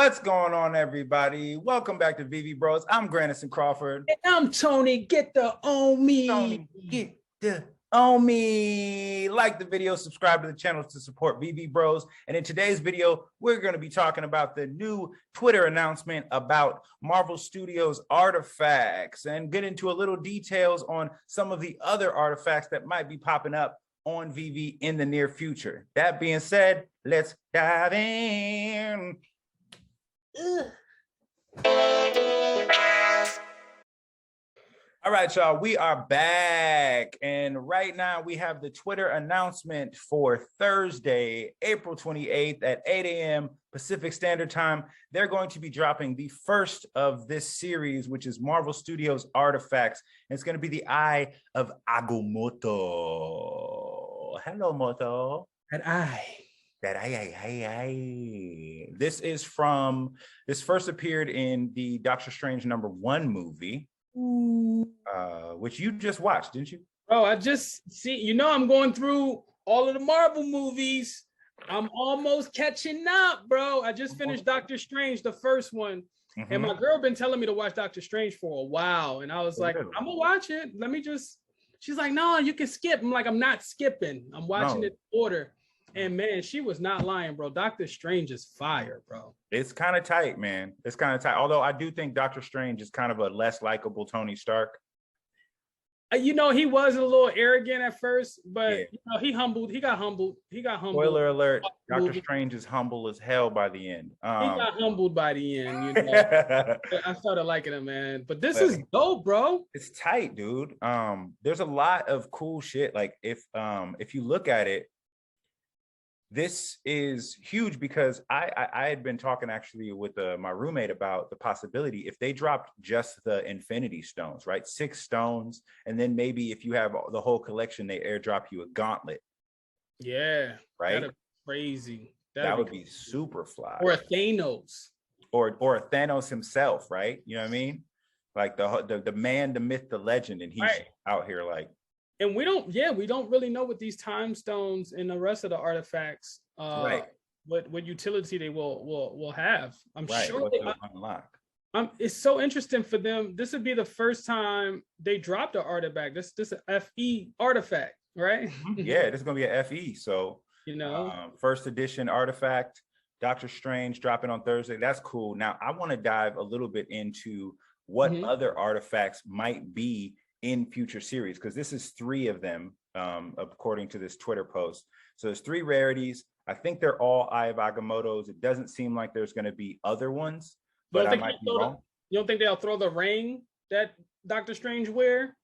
What's going on, everybody? Welcome back to Veve Bros. I'm Grandison Crawford. And I'm Tony. Get the on me. Tony, get the on me. Like the video, subscribe to the channel to support Veve Bros. And in today's video, we're going to be talking about the new Twitter announcement about Marvel Studios artifacts and get into a little details on some of the other artifacts that might be popping up on Veve in the near future. That being said, let's dive in. All right, y'all, we are back. And right now we have the Twitter announcement for Thursday, April 28th at 8 a.m. Pacific Standard Time. They're going to be dropping the first of this series, which is Marvel Studios Artifacts. And it's going to be the Eye of Agamotto. Hello, Moto. That eye. This is from, this first appeared in the Doctor Strange #1 movie, which you just watched, didn't you? Bro, I just see, I'm going through all of the Marvel movies. I'm almost catching up, bro. I just finished Doctor Strange, the first one. And my girl been telling me to watch Doctor Strange for a while. And I was like, I'm gonna watch it. She's like, no, you can skip. I'm like, I'm not skipping. I'm watching it in order. And man, she was not lying, bro. Doctor Strange is fire, bro. It's kind of tight, man. It's kind of tight. Although I do think Doctor Strange is kind of a less likable Tony Stark. He was a little arrogant at first, but he got humbled. Spoiler alert, Doctor Strange is humble as hell by the end. He got humbled by the end, I started liking him, man. But this is dope, bro. It's tight, dude. There's a lot of cool shit. Like if you look at it, this is huge because I had been talking actually with my roommate about the possibility if they dropped just the Infinity Stones, right? 6 stones. And then maybe if you have the whole collection, they airdrop you a Gauntlet. Yeah. Right? That'd be crazy. That would be super fly. Or a Thanos. Or a Thanos himself, right? You know what I mean? Like the man, the myth, the legend. And he's out here like. And we don't really know what these time stones and the rest of the artifacts, what utility they will have. I'm sure they unlock. It's so interesting for them. This would be the first time they dropped an artifact. This is a FE artifact, right? Yeah, this is gonna be a FE. So first edition artifact, Doctor Strange dropping on Thursday. That's cool. Now I want to dive a little bit into what other artifacts might be in future series, because this is 3 of them according to this Twitter post. So there's 3 rarities. I think they're all Eye of Agamotto's. It doesn't seem like there's going to be other ones, but I might be wrong. You don't think they'll throw the ring that Doctor Strange wear?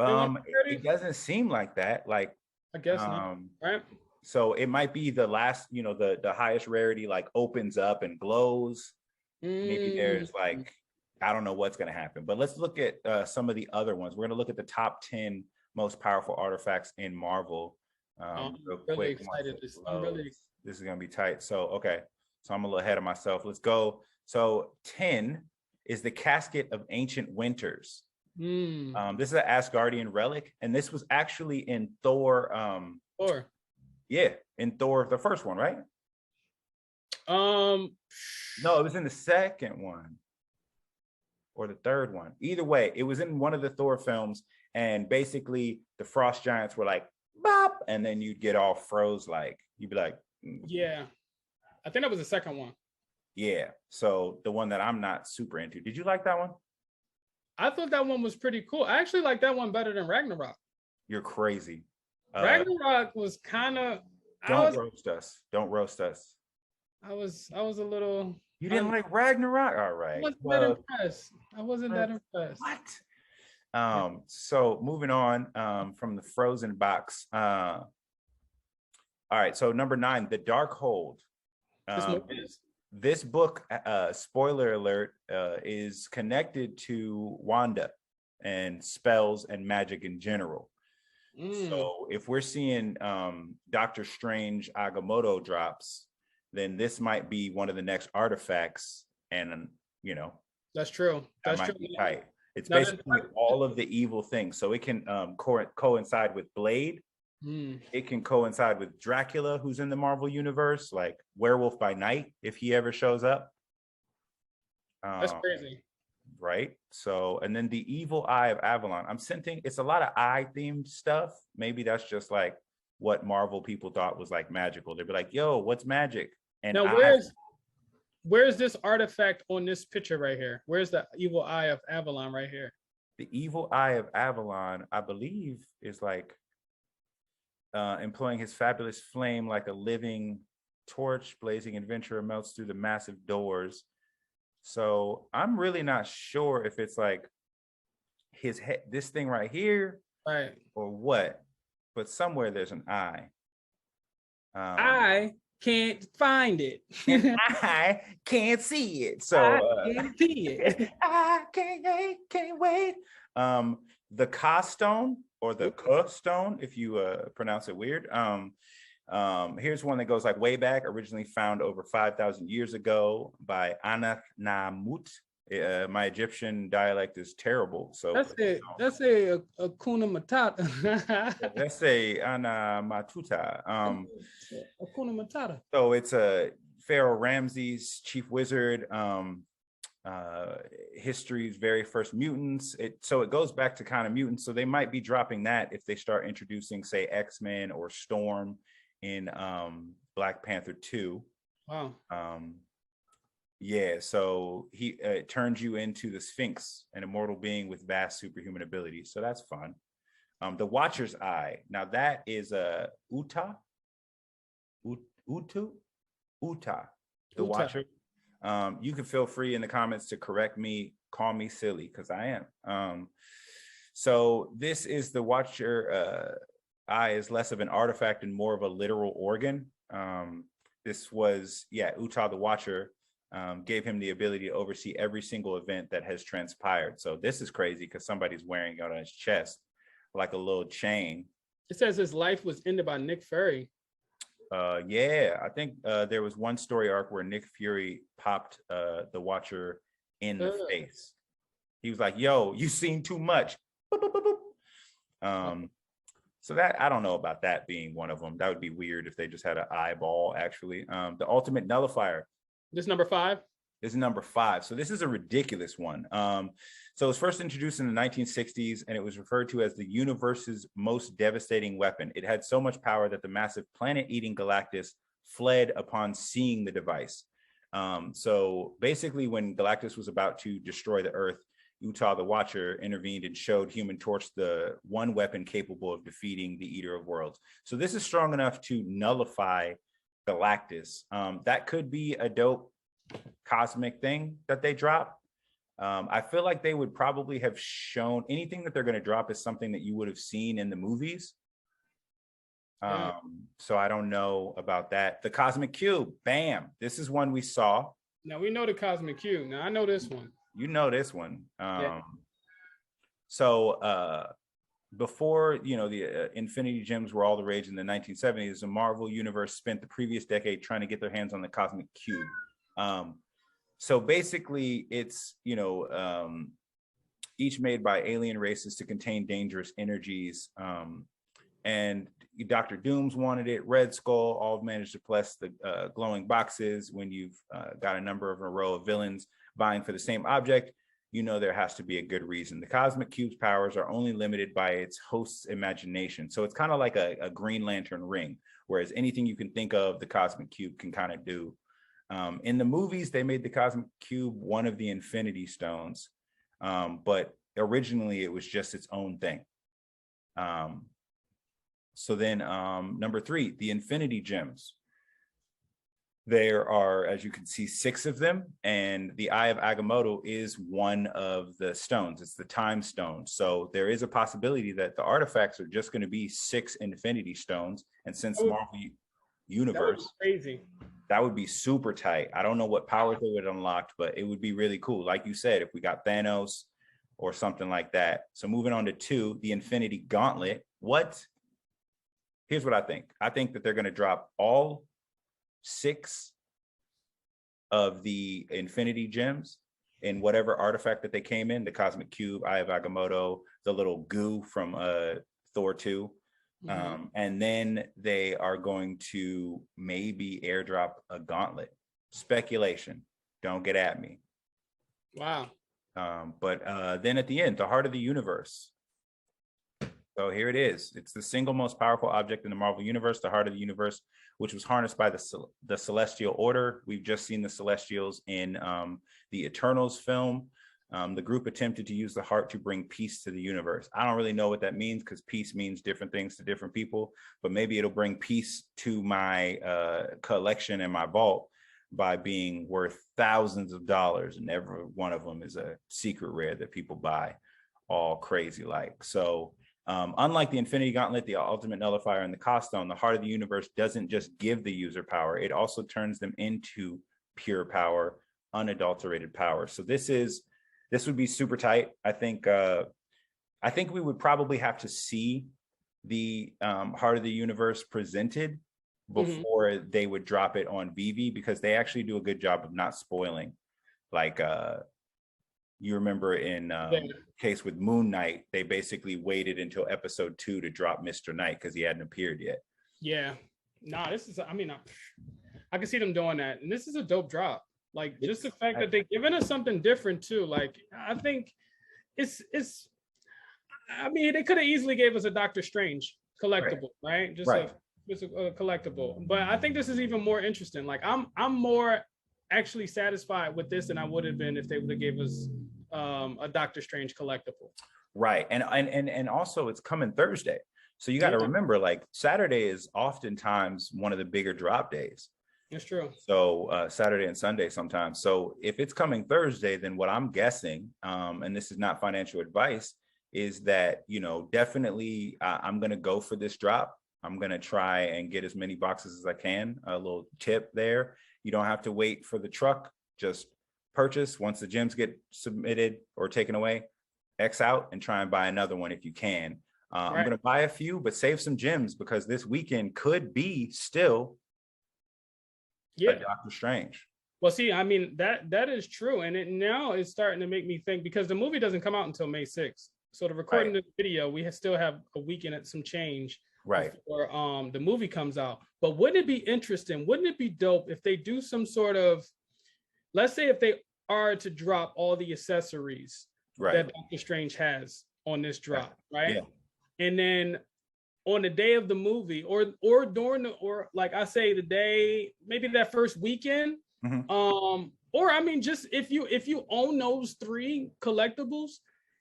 It doesn't seem like that. Like I guess not. Right. So it might be the last, the highest rarity like opens up and glows. Maybe there's like, I don't know what's going to happen, but let's look at some of the other ones. We're going to look at the top 10 most powerful artifacts in Marvel. I'm really excited. This is going to be tight. So I'm a little ahead of myself. Let's go. So 10 is the Casket of Ancient Winters. This is an Asgardian relic, and this was actually in Thor. Thor. Yeah, in Thor, the first one, right? No, it was in the second one. Or the third one. Either way, it was in one of the Thor films, and basically the frost giants were like, bop, and then you'd get all froze, like, you'd be like, yeah. I think that was the second one. Yeah, so the one that I'm not super into. Did you like that one? I thought that one was pretty cool. I actually like that one better than Ragnarok. You're crazy. Ragnarok was kind of... Don't roast us. Don't roast us. I was a little... You didn't like Ragnarok? All right. I wasn't that impressed. What? So moving on from the Frozen box. All right, so number 9, The Dark Hold. This book, spoiler alert, is connected to Wanda and spells and magic in general. So if we're seeing Doctor Strange Agamotto drops, then this might be one of the next artifacts, and that's true. That might be tight. It's basically all of the evil things, so it can coincide with Blade, It can coincide with Dracula, who's in the Marvel universe, like Werewolf by Night, if he ever shows up. That's crazy. Right. So, and then the evil eye of Avalon. I'm sensing it's a lot of eye themed stuff. Maybe that's just like what Marvel people thought was like magical. They'd be like, yo, what's magic? And now, where's this artifact on this picture right here? Where's the evil eye of Avalon right here? The evil eye of Avalon, I believe, is like employing his fabulous flame like a living torch, blazing adventurer melts through the massive doors. So I'm really not sure if it's like his head, this thing right here, right, or what. But somewhere there's an eye. I can't find it. I can't see it. So I can't see it. I can't wait. The Ka stone, or the Ka stone, if you pronounce it weird. Here's one that goes like way back, originally found over 5,000 years ago by Anakhnamut. My Egyptian dialect is terrible, so that's a Akuna Matata. That's a Ana Matuta. Akuna Matata. So it's a Pharaoh Ramses, chief wizard. History's very first mutants. So it goes back to kind of mutants. So they might be dropping that if they start introducing, say, X-Men or Storm in Black Panther 2. Wow. Yeah, so he turns you into the Sphinx, an immortal being with vast superhuman abilities. So that's fun. The Watcher's Eye. Now that is Uta. The Watcher. You can feel free in the comments to correct me, call me silly, because I am. So this is the Watcher Eye is less of an artifact and more of a literal organ. This was, Uta the Watcher gave him the ability to oversee every single event that has transpired. So this is crazy because somebody's wearing it on his chest like a little chain. It says his life was ended by Nick Fury. I think there was one story arc where Nick Fury popped the Watcher in the face. He was like, yo, you seen too much. Boop, boop, boop, boop. So that, I don't know about that being one of them. That would be weird if they just had an eyeball, actually. The Ultimate Nullifier. This number 5? This is number 5. So this is a ridiculous one. So it was first introduced in the 1960s, and it was referred to as the universe's most devastating weapon. It had so much power that the massive planet-eating Galactus fled upon seeing the device. So basically, when Galactus was about to destroy the Earth, Uta the Watcher intervened and showed Human Torch the one weapon capable of defeating the Eater of Worlds. So this is strong enough to nullify Galactus. That could be a dope cosmic thing that they drop. I feel like they would probably have shown anything that they're going to drop is something that you would have seen in the movies. So I don't know about that. The Cosmic Cube, bam. This is one we saw. Now we know the Cosmic Cube. Now I know this one. You know this one. So before, the Infinity Gems were all the rage in the 1970s, the Marvel Universe spent the previous decade trying to get their hands on the Cosmic Cube. So basically, it's, each made by alien races to contain dangerous energies. And Dr. Doom's wanted it. Red Skull all managed to bless the glowing boxes. When you've got a number of a row of villains vying for the same object, there has to be a good reason. The Cosmic Cube's powers are only limited by its host's imagination. So it's kind of like a Green Lantern ring, whereas anything you can think of, the Cosmic Cube can kind of do. In the movies, they made the Cosmic Cube one of the Infinity Stones, but originally it was just its own thing. So then number 3, the Infinity Gems. There are, as you can see, 6 of them, and the Eye of Agamotto is one of the stones. It's the Time Stone. So there is a possibility that the artifacts are just going to be 6 Infinity Stones, and since Marvel Universe, crazy. That would be super tight. I don't know what powers they would unlock, but it would be really cool. Like you said, if we got Thanos or something like that. So moving on to 2, the Infinity Gauntlet. Here's what I think. I think that they're going to drop all 6 of the Infinity Gems in whatever artifact that they came in, the Cosmic Cube, Eye of Agamotto, the little goo from Thor 2. And then they are going to maybe airdrop a Gauntlet. Speculation. Don't get at me. Wow. But then at the end, the heart of the universe. So here it is. It's the single most powerful object in the Marvel universe, the heart of the universe, which was harnessed by the Celestial Order. We've just seen the Celestials in the Eternals film. The group attempted to use the heart to bring peace to the universe. I don't really know what that means, because peace means different things to different people, but maybe it'll bring peace to my collection and my vault by being worth thousands of dollars, and every one of them is a secret rare that people buy all crazy like. So unlike the Infinity Gauntlet, the Ultimate Nullifier, and the Cost Stone, the heart of the universe doesn't just give the user power, it also turns them into pure power, unadulterated power. So this would be super tight. I think we would probably have to see the heart of the universe presented before they would drop it on Veve, because they actually do a good job of not spoiling. Like you remember in case with Moon Knight, they basically waited until episode 2 to drop Mr. Knight because he hadn't appeared yet. Yeah. Nah, this is, I mean, I can see them doing that. And this is a dope drop. Like, just the fact that they're giving us something different too. Like, I think it's I mean, they could have easily gave us a Doctor Strange collectible, right? Just a collectible. But I think this is even more interesting. Like, I'm more actually satisfied with this than I would have been if they would have gave us a Doctor Strange collectible. Right. And also it's coming Thursday. So you got to remember, like, Saturday is oftentimes one of the bigger drop days. It's true. So Saturday and Sunday sometimes. So if it's coming Thursday, then what I'm guessing, and this is not financial advice, is that, you know, definitely I'm going to go for this drop. I'm going to try and get as many boxes as I can. A little tip there. You don't have to wait for the truck. Just purchase once the gems get submitted or taken away, X out and try and buy another one if you can. I'm going to buy a few, but save some gems, because this weekend could be still a Doctor Strange. Well, see, I mean, that is true. And it now is starting to make me think, because the movie doesn't come out until May 6th. So the recording of the video, we still have a weekend at some change before the movie comes out. But wouldn't it be interesting? Wouldn't it be dope if they do some sort of, let's say if they are to drop all the accessories that Doctor Strange has on this drop, right? Yeah. And then on the day of the movie, or during the, or like I say, the day, maybe that first weekend, or I mean, just if you own those 3 collectibles,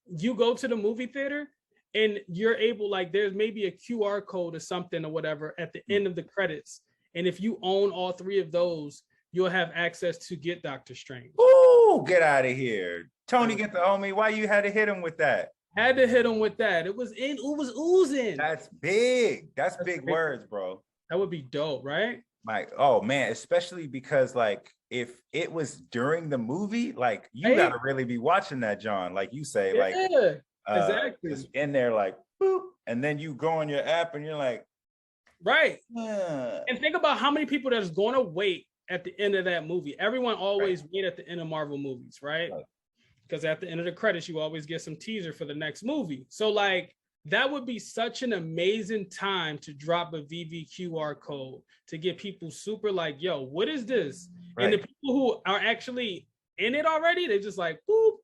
you go to the movie theater and you're able, like, there's maybe a QR code or something or whatever at the end of the credits, and if you own all 3 of those, you'll have access to get Doctor Strange. Ooh, get out of here, Tony! Get the homie. Why you had to hit him with that? Had to hit him with that. It was oozing. That's big. That's big words, bro. That would be dope, right? Like, oh man, especially because, like, if it was during the movie, like, you gotta really be watching that, John. Like you say, like, exactly. Just in there, like, boop, and then you go on your app and you're like, and think about how many people that's going to wait at the end of that movie. Everyone always wait at the end of Marvel movies, right? Because at the end of the credits, you always get some teaser for the next movie. So, like, that would be such an amazing time to drop a Veve QR code to get people super like, yo, what is this? And the people who are actually in it already, they're just like, boop.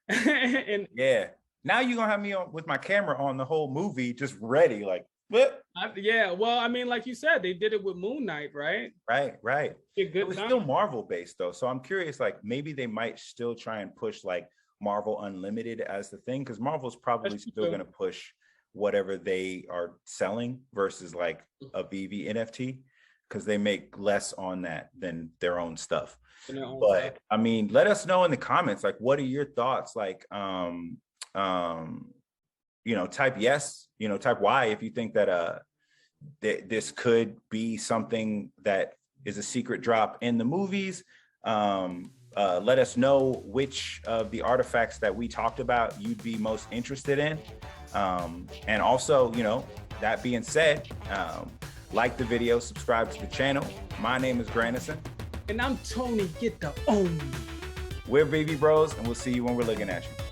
And now you're gonna have me on with my camera on the whole movie, just ready, like, what? Well, I mean, like you said, they did it with Moon Knight, right? Right. It was still Marvel based though, so I'm curious, like, maybe they might still try and push like Marvel Unlimited as the thing, because Marvel's probably still gonna push whatever they are selling versus like a Veve NFT, because they make less on that than their own stuff. But I mean, let us know in the comments, like, what are your thoughts? Like, you know, type yes, you know, type Y if you think that this could be something that is a secret drop in the movies. Let us know which of the artifacts that we talked about you'd be most interested in. And also, you know, that being said, like the video, subscribe to the channel. My name is Grandison. And I'm Tony, get the own. We're Veve Bros, and we'll see you when we're looking at you.